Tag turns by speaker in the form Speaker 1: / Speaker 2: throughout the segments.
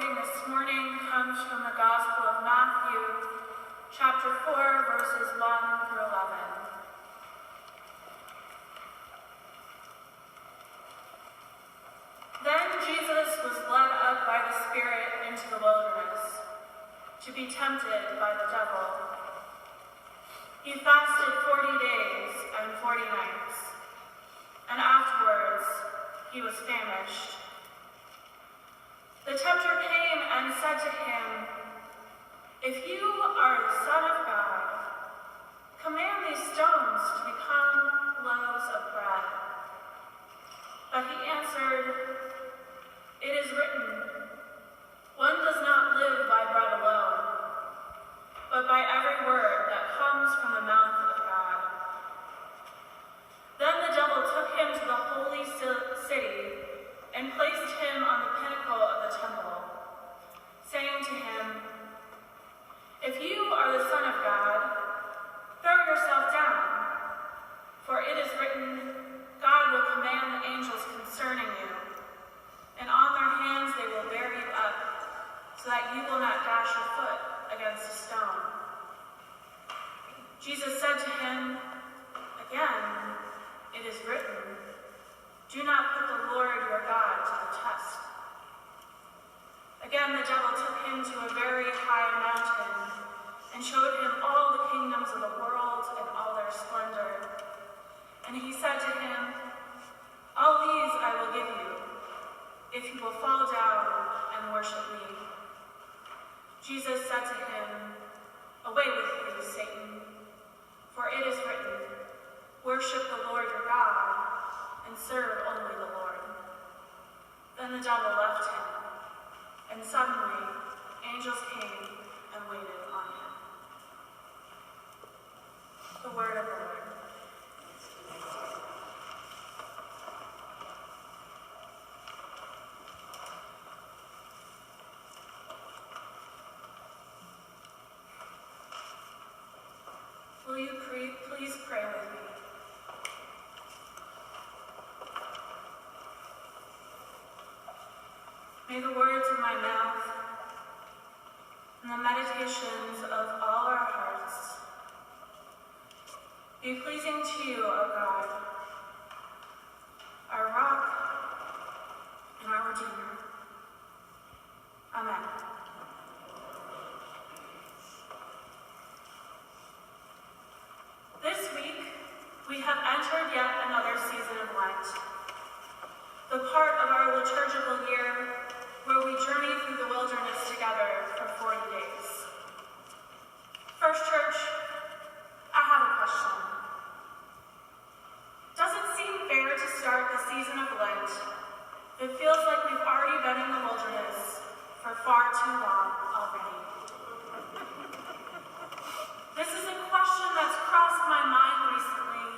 Speaker 1: reading this morning comes from the Gospel of Matthew, chapter 4, verses 1 through 11. Then Jesus was led up by the Spirit into the wilderness to be tempted by the devil. He fasted 40 days and 40 nights, and afterwards he was famished. The tempter came and said to him, "If you are the Son of God, command these stones to become loaves of bread." But he answered, "It is written, one does not live by bread alone, but by every word that comes from the mouth of God." Then the devil took him to the holy city and placed him on the pinnacle of the temple, saying to him, "If you are the Son of God, throw yourself down, for it is written, God will command the angels concerning you, and on their hands they will bear you up, so that you will not dash your foot against a stone." Jesus said to him, "Again, it is written, do not put the Lord your God to the test." Again, the devil took him to a very high mountain and showed him all the kingdoms of the world and all their splendor. And he said to him, "All these I will give you, if you will fall down and worship me." Jesus said to him, "Away with you, Satan, for it is written, worship the Lord your God and serve only the Lord." Then the devil left him, and suddenly angels came and waited on him. The word of the Lord. Will you please pray with me? May the words of my mouth and the meditations of all our hearts be pleasing to you, O God, our rock and our Redeemer. Amen. This week, we have entered yet another season of Lent, the part of our liturgical year where we journey through the wilderness together for 40 days. First Church, I have a question. Does it seem fair to start the season of Lent? It feels like we've already been in the wilderness for far too long already. This is a question that's crossed my mind recently,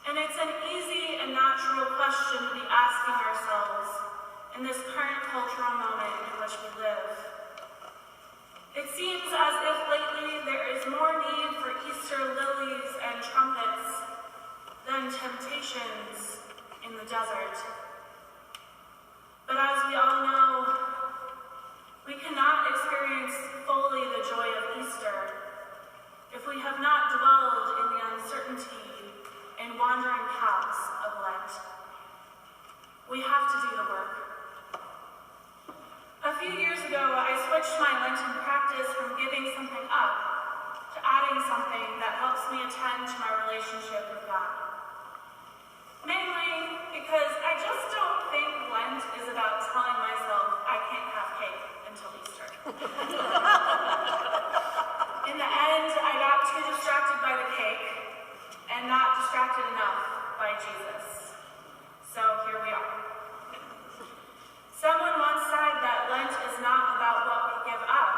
Speaker 1: and it's an easy and natural question to be asking ourselves in this current cultural moment in which we live. It seems as if lately there is more need for Easter lilies and trumpets than temptations in the desert. But as we all know, we cannot experience fully the joy of Easter if we have not dwelled in the uncertainty and wandering paths of Lent. We have to do the work. A few years ago, I switched my Lenten practice from giving something up to adding something that helps me attend to my relationship with God. Mainly because I just don't think Lent is about telling myself I can't have cake until Easter. In the end, I got too distracted by the cake and not distracted enough by Jesus. So here we are. Someone once said that Lent is not about what we give up,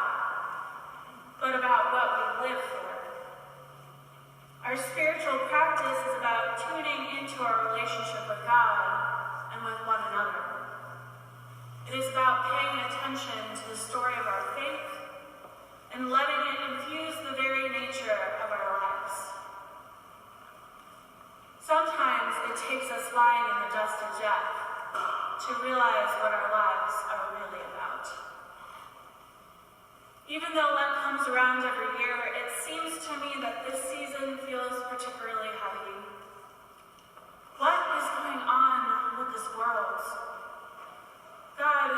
Speaker 1: but about what we live for. Our spiritual practice is about tuning into our relationship with God and with one another. It is about paying attention to the story of our faith and letting it infuse the very nature of our lives. Sometimes it takes us lying in the dust of death to realize what our lives are really about. around every year, it seems to me that this season feels particularly heavy. What is going on with this world? God,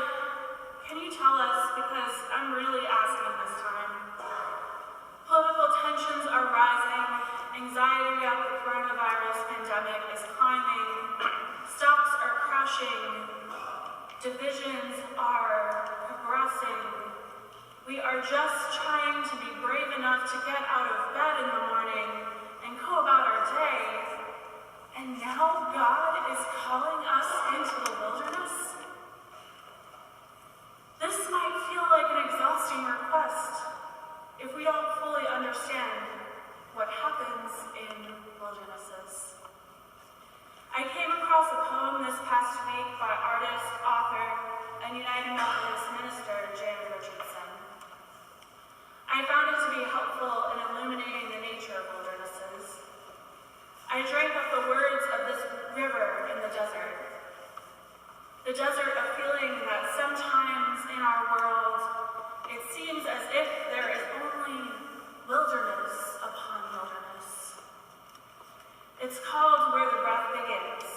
Speaker 1: can you tell us, because I'm really asking this time. Political tensions are rising, anxiety about the coronavirus pandemic is climbing, stocks are crashing, divisions are progressing. We are just trying to be brave enough to get out of bed in the morning and go about our day. And now God is calling us into the wilderness? This might feel like an exhausting request if we don't fully understand what happens in wildernesses. I came across a poem this past week by artist, author, and United Methodist minister Jan Richardson. I found it to be helpful in illuminating the nature of wildernesses. I drank up the words of this river in the desert. The desert of feeling that sometimes in our world, it seems as if there is only wilderness upon wilderness. It's called Where the Breath Begins,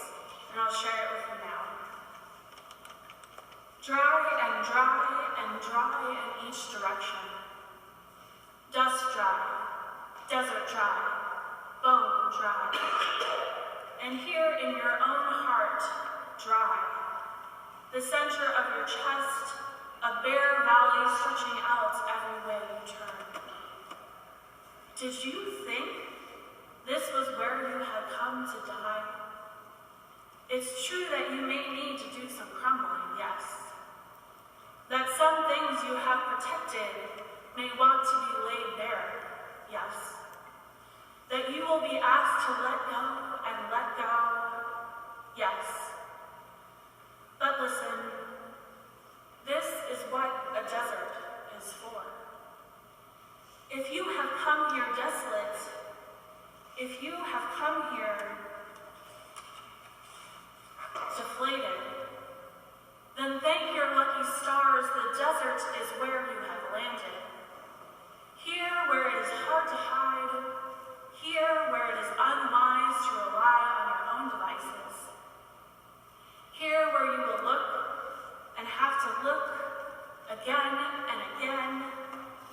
Speaker 1: and I'll share it with you now. Dry and dry and dry in each direction. Dust dry, desert dry, bone dry. And here in your own heart, dry. The center of your chest, a bare valley stretching out every way you turn. Did you think this was where you had come to die? It's true that you may need to do some crumbling, yes. That some things you have protected may want to be laid bare, yes. That you will be asked to let go and let go, yes. But listen, this is what a desert is for. If you have come here desolate, if you have come here deflated, then thank your lucky stars the desert is where you have landed. Here where it is hard to hide, here where it is unwise to rely on your own devices. Here where you will look and have to look again and again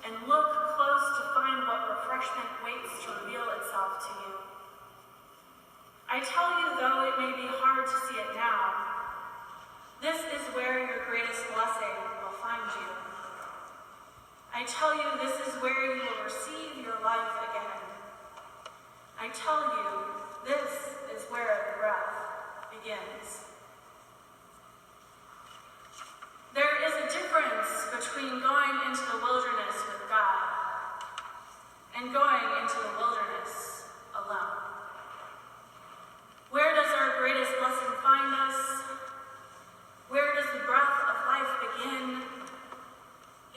Speaker 1: and look close to find what refreshment waits to reveal itself to you. I tell you, though it may be hard to see it now, this is where your greatest blessing will find you. I tell you, this is where you will receive your life again. I tell you, this is where the breath begins. There is a difference between going into the wilderness with God and going into the wilderness alone. Where does our greatest blessing find us? Where does the breath of life begin?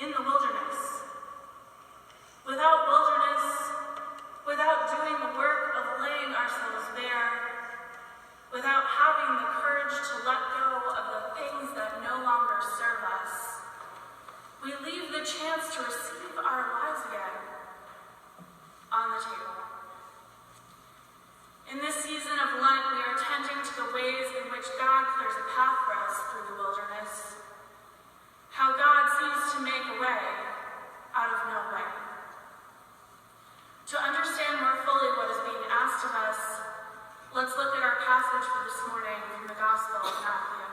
Speaker 1: In the wilderness. Without wilderness, without doing the work of laying ourselves bare, without having the courage to let go of the things that no longer serve us, we leave the chance to receive our lives again on the table. In this season of Lent, we are tending to the ways in which God clears a path for us through the wilderness, how God seems to make a way out of no way. To understand more fully what is being asked of us, let's look at our passage for this morning from the Gospel of Matthew.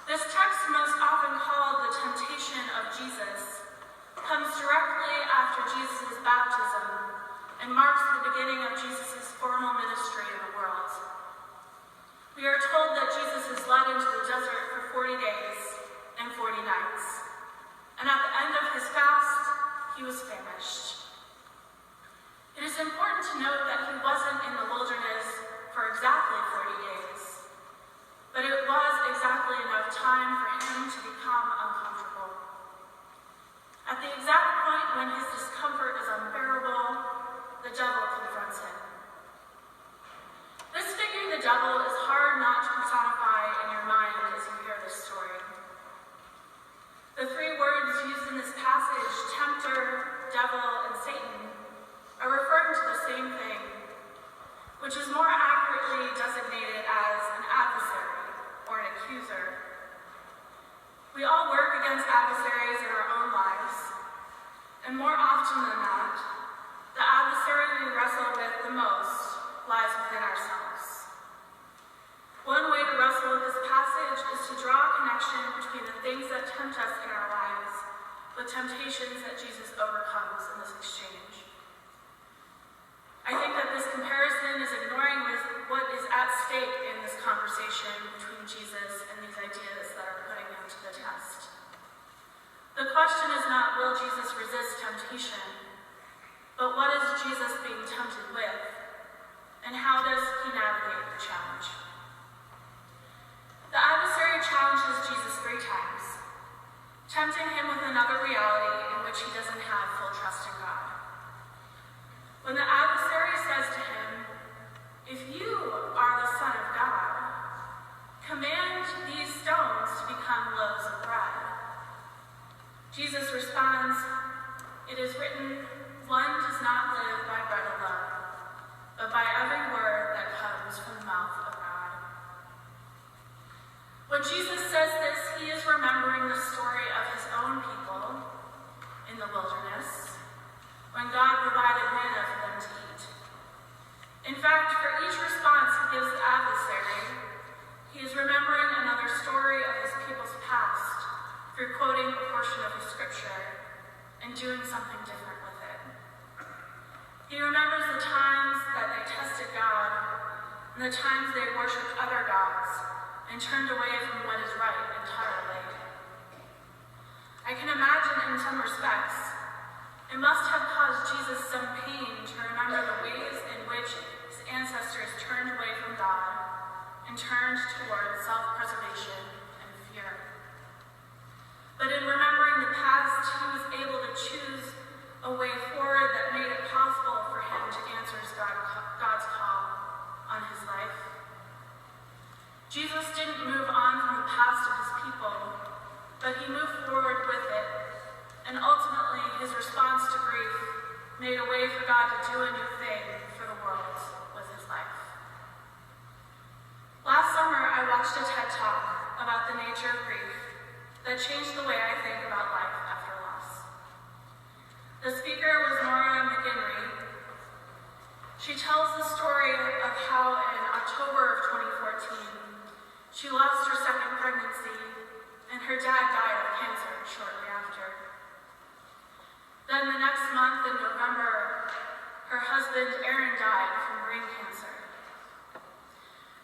Speaker 1: This text, most often called the temptation of Jesus, comes directly after Jesus' baptism and marks the beginning of Jesus' formal ministry in the world. We are told that Jesus is led into the desert for 40 days and 40 nights, and at the end of his fast, he was famished. It is important to note that he wasn't in the wilderness for exactly 40 days, but it was exactly enough time for him to become uncomfortable. At the exact point when his discomfort is unbearable, the devil confronts him. This figure, the devil, is hard not to personify in your mind as you hear this story. The three words used in this passage, tempter, devil and Satan are referring to the same thing, which is more accurately designated as an adversary or an accuser. We all work against adversaries in our own lives, and more often than not, the adversary we wrestle with the most lies within ourselves. One way to wrestle with this passage is to draw a connection between the things that tempt us in our lives with temptations that Jesus overcomes in this exchange. I think that this comparison is ignoring what is at stake in this conversation between Jesus and these ideas that are putting him to the test. The question is not, will Jesus resist temptation, but what is Jesus being tempted with, and how does he navigate the challenge? The adversary challenges Jesus 3 times, tempting him with another reality in which he doesn't have full trust in God. When the adversary says to him, "If you are the Son of God, command these stones to become loaves of bread," Jesus responds, "It is written, one does not live by bread alone, but by every word that comes from the mouth of God." When Jesus says this, he is remembering the story of his own people in the wilderness, when God provided manna for them to eat. In fact, for each response he gives the adversary, he is remembering another story of his people's past through quoting a portion of his scripture and doing something different with it. He remembers the times that they tested God and the times they worshipped other gods and turned away from what is right entirely. I can imagine in some respects, it must have caused Jesus some pain to remember the ways in which his ancestors turned away from God and turned toward self-preservation and fear. But in remembering the past, he was able to choose a way forward that made it possible for him to answer God's call on his life. Jesus didn't move on from the past of his people, but he moved forward with it, and ultimately his response to grief made a way for God to do a new thing for the world with his life. Last summer, I watched a TED Talk about the nature of grief that changed the way I think about life after loss. The speaker was Nora McGinry. She tells the story of how in October of 2014, she lost her second pregnancy, and her dad died of cancer shortly after. Then the next month in November, her husband Aaron died from brain cancer.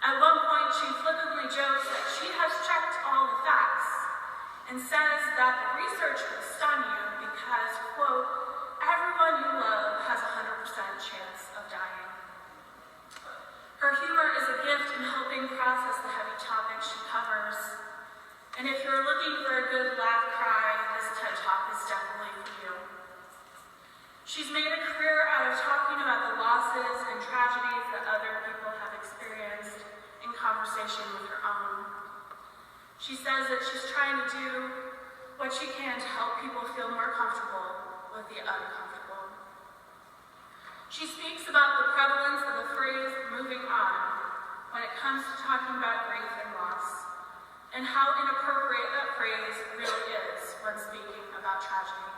Speaker 1: At one point, she flippantly jokes that she has checked all the facts and says that the research will stun you because, quote, everyone you love has a 100% chance of dying. Her humor is a gift in helping process the heavy topics she covers. And if you're looking for a good laugh cry, this TED Talk is definitely for you. She's made a career out of talking about the losses and tragedies that other people have experienced in conversation with her own. She says that she's trying to do what she can to help people feel more comfortable with the uncomfortable. She speaks about the prevalence of the phrase "moving on" when it comes to talking about grief and loss, and how inappropriate that phrase really is when speaking about tragedy.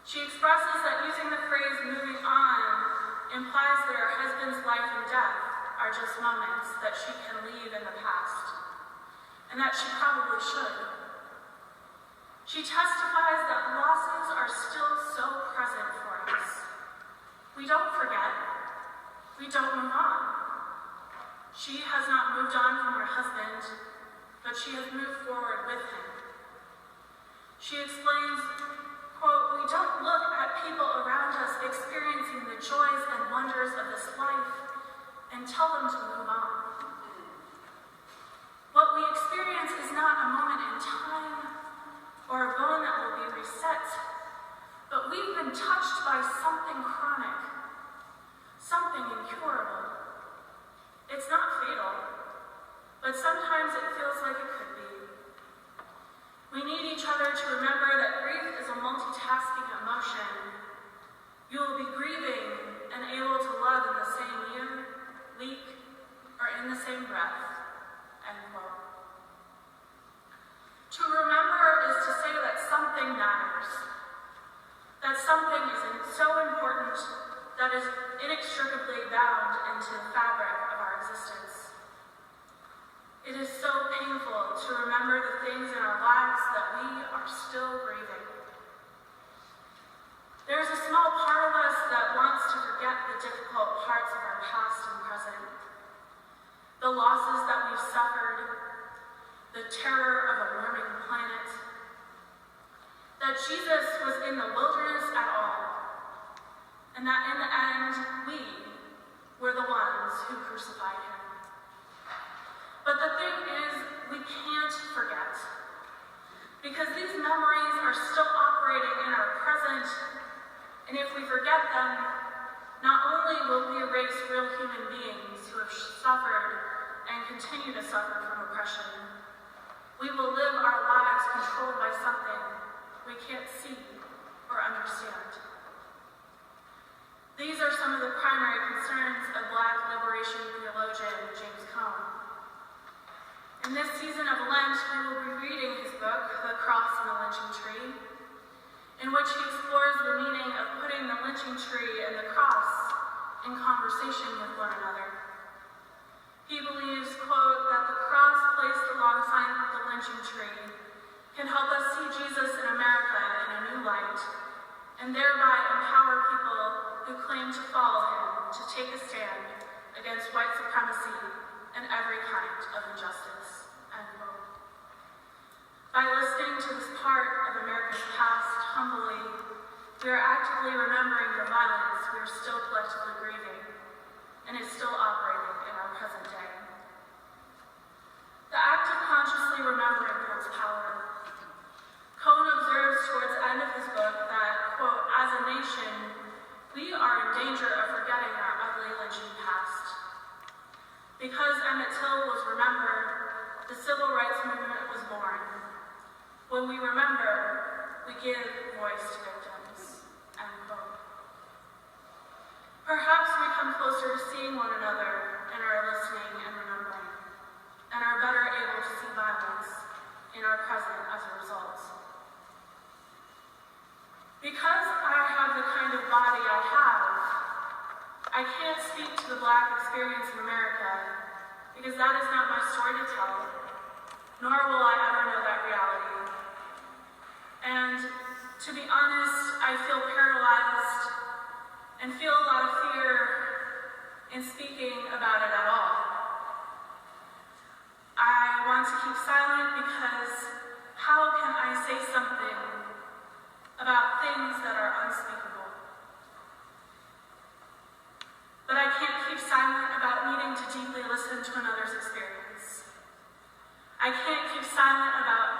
Speaker 1: She expresses that using the phrase "moving on" implies that her husband's life and death are just moments that she can leave in the past, and that she probably should. She testifies that losses are still so present for us. We don't forget. We don't move on. She has not moved on from her husband, but she has moved forward with him. She explains, quote, "We don't look at people around us experiencing the joys and wonders of this life and tell them to move on. What we experience is not a moment in time or a bone that will be reset, but we've been touched by something chronic, something incurable. It's not fatal, but sometimes it feels like it could be. We need each other to remember that grief is a multitasking emotion something is so important that is inextricably bound into the fabric of our existence. It is so painful to remember the things in our lives that we are still grieving. There is a small part of us that wants to forget the difficult parts of our past and present, the losses that we've suffered, the terror of a warming planet, that Jesus was in the wilderness at all, and that in the end, we were the ones who crucified him. But the thing is, we can't forget, because these memories are still operating in our present, and if we forget them, not only will we erase real human beings who have suffered and continue to suffer from oppression, we will live our lives controlled by something we can't see or understand. These are some of the primary concerns of Black liberation theologian James Cone. In this season of Lent, we will be reading his book, The Cross and the Lynching Tree, in which he explores the meaning of putting the lynching tree and the cross in conversation with one another. He believes, quote, that the cross placed alongside the lynching tree can help us see Jesus in America in a new light, and thereby empower people who claim to follow him to take a stand against white supremacy and every kind of injustice, end quote. By listening to this part of America's past humbly, we are actively remembering the violence we are still collectively grieving, and is still operating in our present day. The act of consciously remembering holds power. Cone observes towards the end of his book that, quote, as a nation, we are in danger of forgetting our ugly lynching past. Because Emmett Till was remembered, the civil rights movement was born. When we remember, we give voice to victims, end quote. Perhaps we come closer to seeing one another in our listening and remembering, and are better able to see violence in our present as a result. Because I have the kind of body I have, I can't speak to the Black experience in America, because that is not my story to tell, nor will I ever know that reality. And to be honest, I feel paralyzed and feel a lot of fear in speaking about it at all. I want to keep silent because how can I say something about things that are unspeakable? But I can't keep silent about needing to deeply listen to another's experience. I can't keep silent about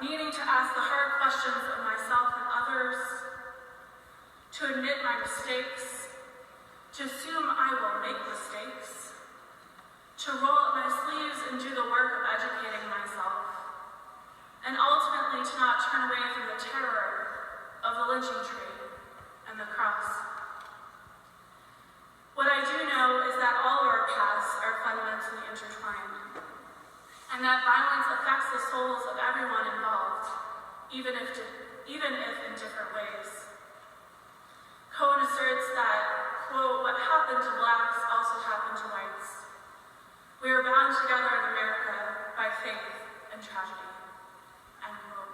Speaker 1: needing to ask the hard questions of myself and others, to admit my mistakes, to assume I will make mistakes, to roll up my sleeves and do the work of educating myself, and ultimately to not turn away from the terror of the lynching tree and the cross. What I do know is that all of our paths are fundamentally intertwined, and that violence affects the souls of everyone involved, even if in different ways. Cone asserts that, quote, what happened to Blacks also happened to whites. We are bound together in America by faith and tragedy, end quote.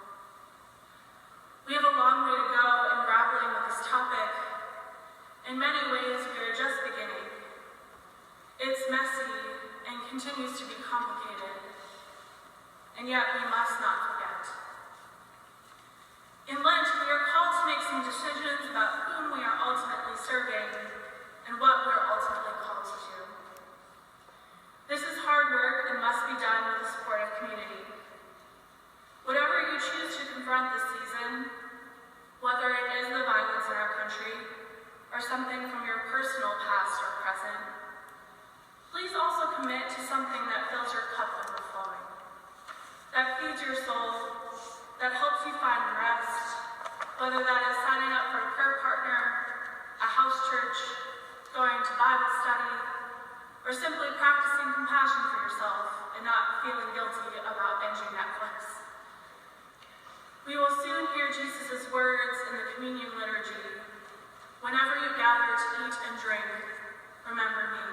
Speaker 1: We have a long way to go in grappling with this topic. In many ways, we are just beginning. It's messy and continues to be complicated, and yet we must not forget. In Lent, we are called to make some decisions about whom we are ultimately serving and what we are ultimately called to do. This is hard work and must be done with the support of community. Whatever you choose to confront this season, whether it is the violence in our country or something from your personal past or present, please also commit to something that fills your cup overflowing, that feeds your soul, that helps you find rest, whether that is signing up for a prayer partner, a house church, going to Bible study, or simply practicing compassion for yourself and not feeling guilty about binging Netflix. We will soon hear Jesus' words in the communion liturgy to eat and drink, remember me.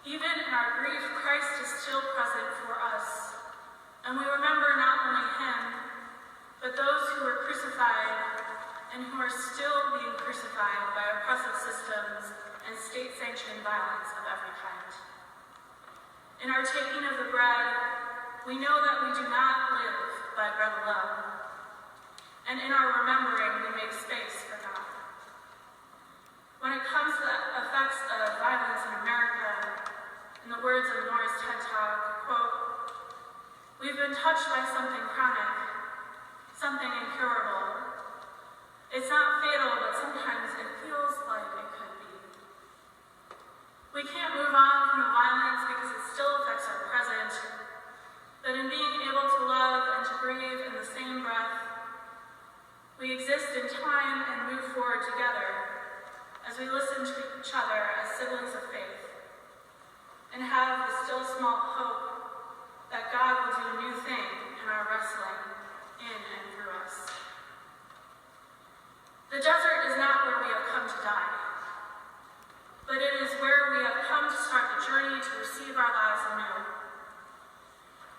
Speaker 1: Even in our grief, Christ is still present for us, and we remember not only him, but those who were crucified and who are still being crucified by oppressive systems and state-sanctioned violence of every kind. In our taking of the bread, we know that we do not live by bread alone, and in our remembering, we make space for God. When it comes to the effects of violence in America, in the words of Norris TED Talk, quote, "We've been touched by something chronic, something incurable. It's not fatal, but sometimes it feels like it could be. We can't move on from the violence because it still affects our present, but in being able to love and to breathe in the same breath, we exist in time and move forward together as we listen to each other as siblings of faith and have the still small hope that God will do a new thing in our wrestling in and through us. The desert is not where we have come to die, but it is where we have come to start the journey to receive our lives anew.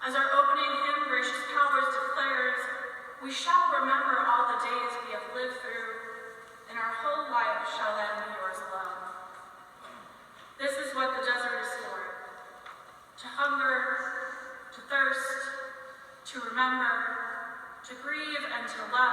Speaker 1: As our opening hymn, Gracious Powers, declares, we shall remember all the days we have lived through, and our whole life shall then be yours alone. This is what the desert is for: to hunger, to thirst, to remember, to grieve, and to love.